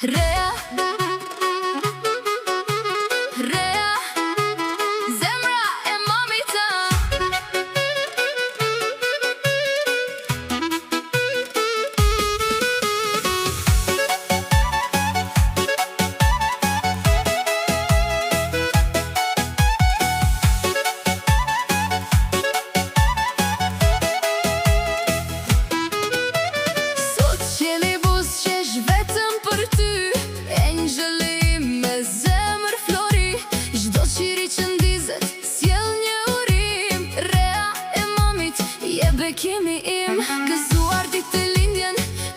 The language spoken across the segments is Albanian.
Rea, Rea, zemra e mamit të. Sot qeli buz qesh vetëm për ty, engjëli me zemër flori. Çdo qiri që ndizet sjell një urim. Rea e mamit je bekimi im, gëzuar ditë të lindjen,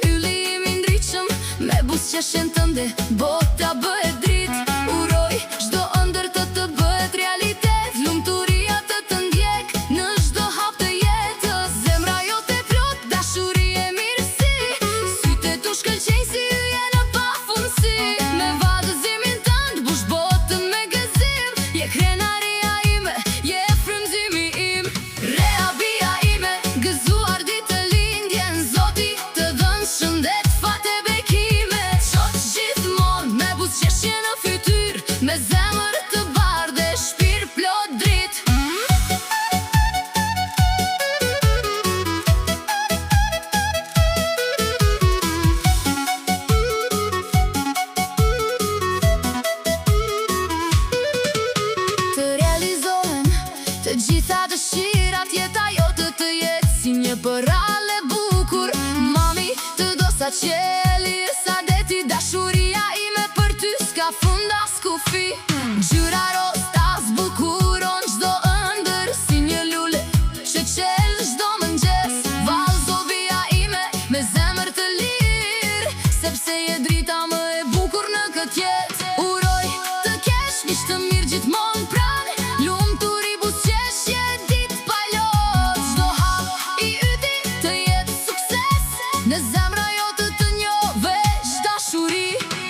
ylli im i ndriqëm. Me buzëqeshjen tënde bota bëhet dritë. Uroj çdo ëndër të bëhet realitet, lumturia të ndjek në çdo hap të jetës. Zemra jote plot dashuri e mirësi, sytë tu shkëlqejnë si yje në pafundësi. Me vallëzimin tënd bush botën me gëzim, je krenaria ime, je frymëzimi im. Rea bia ime, gëzuar ditë të lindjen, Zoti të dhënë shëndet, fat e bekime. Qofsh gjithmonë me buzëqeshje në fytyr, me zemër të bardhë e shpirt plot dritë. Të realizohen të gjitha dëshirat, jeta jote të jetë si një përrallë e bukur. Mami, të do sa qeli e sa deti, dashuria ime për ty s'ka fund as kufi. Ngjyra roz ta zbukuron çdo ëndër, si një lule që qel çdo mëngjes. Vallëzo bia ime me zemër të lirë, sepse je drita më e bukur në këtë jetë. Uroj të kesh miq të mirë gjithmonë pranë, lumturi buzëqeshje ditë pa lot. Çdo hap i yti të jetë sukses, në zemra jote të njohësh dashuri.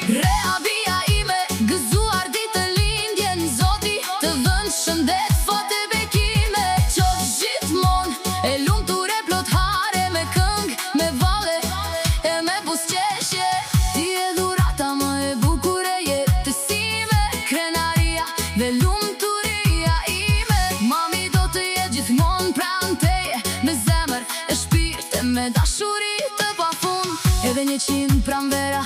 Rea bia ime, gëzuar ditë të lindjen, Zoti të dhënë shëndet, fat e bekime. Qofsh gjithmonë e lumtur e plot hare, me këngë, me valle e me buzëqeshje. Ti je dhurata më e bukur e jetës ime, krenaria dhe lumturia ime. Mami do të jetë gjithmonë pranë teje, me zemër e shpirt e me dashuri të pafund. Edhe 100 pranvera